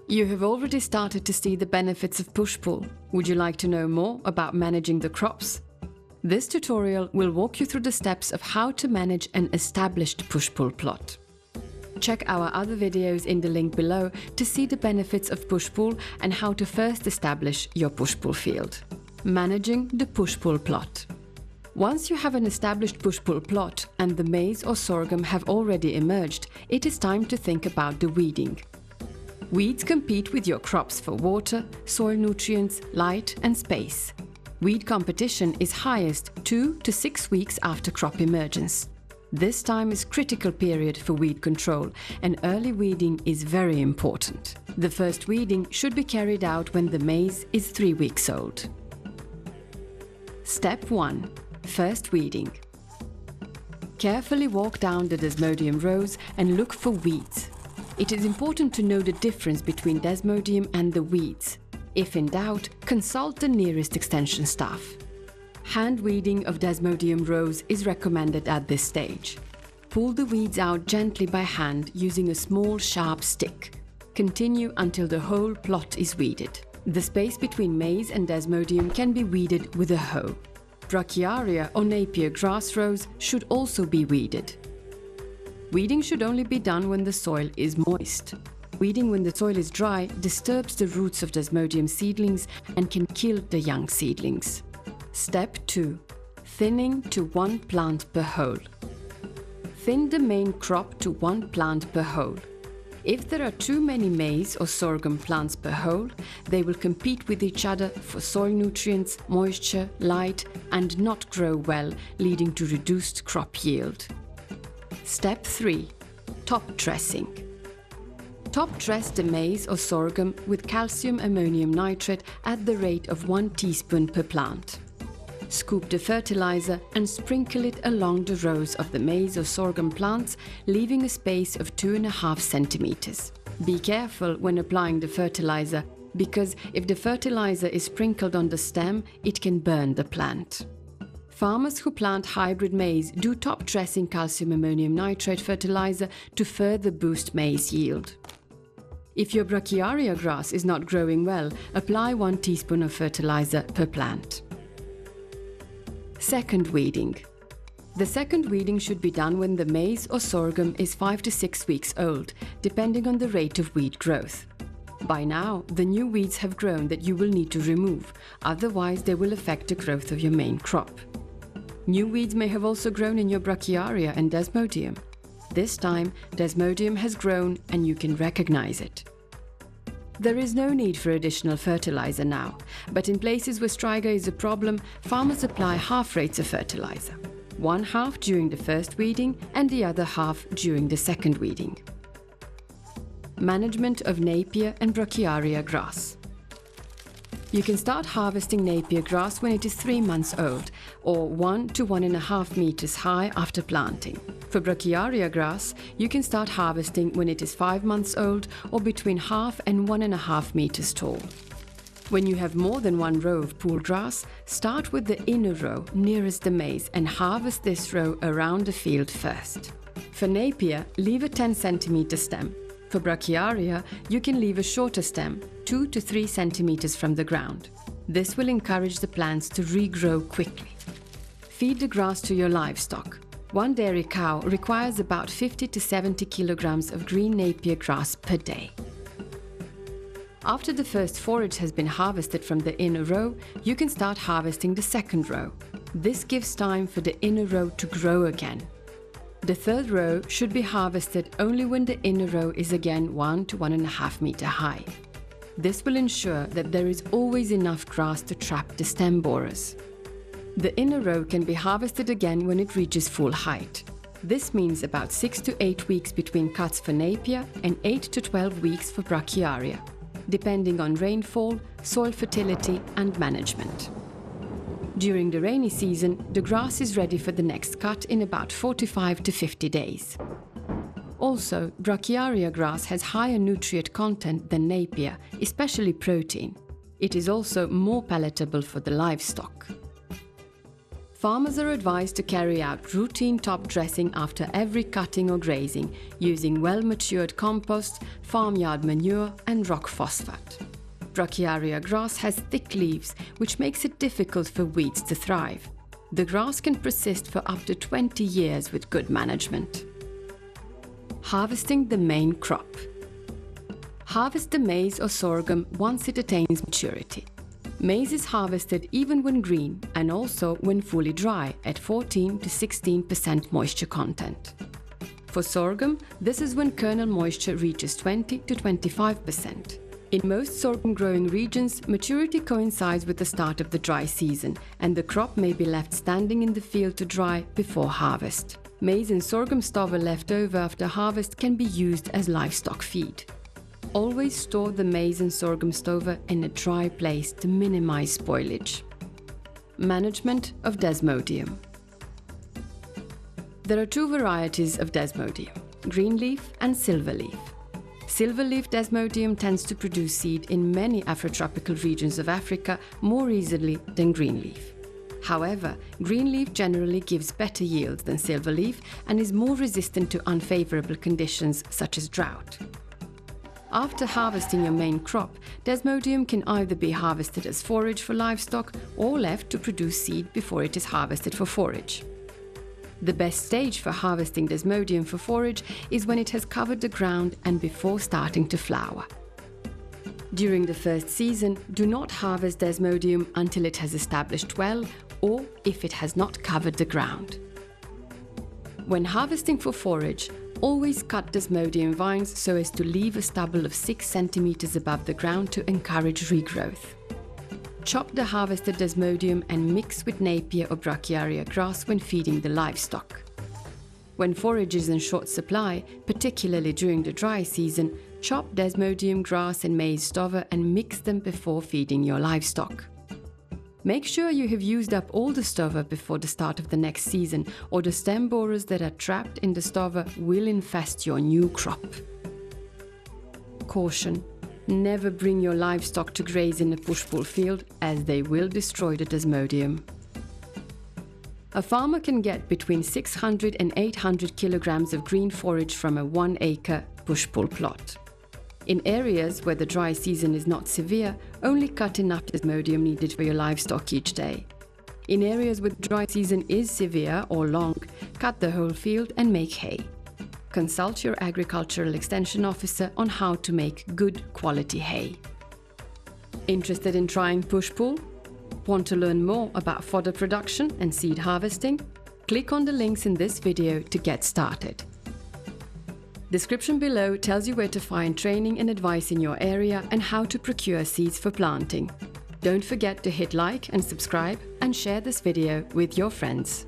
You have already started to see the benefits of push-pull. Would you like to know more about managing the crops? This tutorial will walk you through the steps of how to manage an established push-pull plot. Check our other videos in the link below to see the benefits of push-pull and how to first establish your push-pull field. Managing the push-pull plot. Once you have an established push-pull plot and the maize or sorghum have already emerged, it is time to think about the weeding. Weeds compete with your crops for water, soil nutrients, light and space. Weed competition is highest 2 to 6 weeks after crop emergence. This time is critical period for weed control, and early weeding is very important. The first weeding should be carried out when the maize is 3 weeks old. Step 1. First weeding. Carefully walk down the Desmodium rows and look for weeds. It is important to know the difference between Desmodium and the weeds. If in doubt, consult the nearest extension staff. Hand weeding of Desmodium rows is recommended at this stage. Pull the weeds out gently by hand using a small sharp stick. Continue until the whole plot is weeded. The space between maize and Desmodium can be weeded with a hoe. Brachiaria or Napier grass rows should also be weeded. Weeding should only be done when the soil is moist. Weeding when the soil is dry disturbs the roots of Desmodium seedlings and can kill the young seedlings. Step 2. Thinning to 1 plant per hole. Thin the main crop to 1 plant per hole. If there are too many maize or sorghum plants per hole, they will compete with each other for soil nutrients, moisture, light, and not grow well, leading to reduced crop yield. Step 3. Top dressing. Top dress the maize or sorghum with calcium ammonium nitrate at the rate of 1 teaspoon per plant. Scoop the fertilizer and sprinkle it along the rows of the maize or sorghum plants, leaving a space of 2.5 centimeters. Be careful when applying the fertilizer, because if the fertilizer is sprinkled on the stem, it can burn the plant. Farmers who plant hybrid maize do top dressing calcium ammonium nitrate fertilizer to further boost maize yield. If your Brachiaria grass is not growing well, apply 1 teaspoon of fertilizer per plant. Second weeding. The second weeding should be done when the maize or sorghum is 5 to 6 weeks old, depending on the rate of weed growth. By now, the new weeds have grown that you will need to remove, otherwise they will affect the growth of your main crop. New weeds may have also grown in your Brachiaria and Desmodium. This time, Desmodium has grown and you can recognize it. There is no need for additional fertilizer now, but in places where striga is a problem, farmers apply half rates of fertilizer. 1/2 during the first weeding and the other half during the second weeding. Management of Napier and Brachiaria grass. You can start harvesting Napier grass when it is 3 months old, or 1 to 1.5 meters high after planting. For Brachiaria grass, you can start harvesting when it is 5 months old or between 0.5 and 1.5 meters tall. When you have more than 1 row of pool grass, start with the inner row nearest the maize and harvest this row around the field first. For Napier, leave a 10 cm stem. For Brachiaria, you can leave a shorter stem, 2 to 3 centimeters from the ground. This will encourage the plants to regrow quickly. Feed the grass to your livestock. 1 dairy cow requires about 50 to 70 kilograms of green Napier grass per day. After the first forage has been harvested from the inner row, you can start harvesting the second row. This gives time for the inner row to grow again. The third row should be harvested only when the inner row is again 1 to 1.5 meter high. This will ensure that there is always enough grass to trap the stem borers. The inner row can be harvested again when it reaches full height. This means about 6 to 8 weeks between cuts for Napier and 8 to 12 weeks for Brachiaria, depending on rainfall, soil fertility and management. During the rainy season, the grass is ready for the next cut in about 45 to 50 days. Also, Brachiaria grass has higher nutrient content than Napier, especially protein. It is also more palatable for the livestock. Farmers are advised to carry out routine top dressing after every cutting or grazing, using well-matured compost, farmyard manure and rock phosphate. Brachiaria grass has thick leaves, which makes it difficult for weeds to thrive. The grass can persist for up to 20 years with good management. Harvesting the main crop. Harvest the maize or sorghum once it attains maturity. Maize is harvested even when green and also when fully dry at 14 to 16% moisture content. For sorghum, this is when kernel moisture reaches 20 to 25%. In most sorghum growing regions, maturity coincides with the start of the dry season, and the crop may be left standing in the field to dry before harvest. Maize and sorghum stover left over after harvest can be used as livestock feed. Always store the maize and sorghum stover in a dry place to minimize spoilage. Management of Desmodium. There are two varieties of Desmodium, greenleaf and silverleaf. Silverleaf Desmodium tends to produce seed in many Afrotropical regions of Africa more easily than greenleaf. However, greenleaf generally gives better yield than silverleaf and is more resistant to unfavorable conditions such as drought. After harvesting your main crop, Desmodium can either be harvested as forage for livestock or left to produce seed before it is harvested for forage. The best stage for harvesting Desmodium for forage is when it has covered the ground and before starting to flower. During the first season, do not harvest Desmodium until it has established well or if it has not covered the ground. When harvesting for forage, always cut Desmodium vines so as to leave a stubble of 6 cm above the ground to encourage regrowth. Chop the harvested Desmodium and mix with Napier or Brachiaria grass when feeding the livestock. When forage is in short supply, particularly during the dry season, chop Desmodium grass and maize stover and mix them before feeding your livestock. Make sure you have used up all the stover before the start of the next season, or the stem borers that are trapped in the stover will infest your new crop. Caution: never bring your livestock to graze in a push-pull field, as they will destroy the Desmodium. A farmer can get between 600 and 800 kilograms of green forage from a 1-acre push-pull plot. In areas where the dry season is not severe, only cut enough Desmodium needed for your livestock each day. In areas where the dry season is severe or long, cut the whole field and make hay. Consult your agricultural extension officer on how to make good quality hay. Interested in trying push-pull? Want to learn more about fodder production and seed harvesting? Click on the links in this video to get started. Description below tells you where to find training and advice in your area and how to procure seeds for planting. Don't forget to hit like and subscribe and share this video with your friends.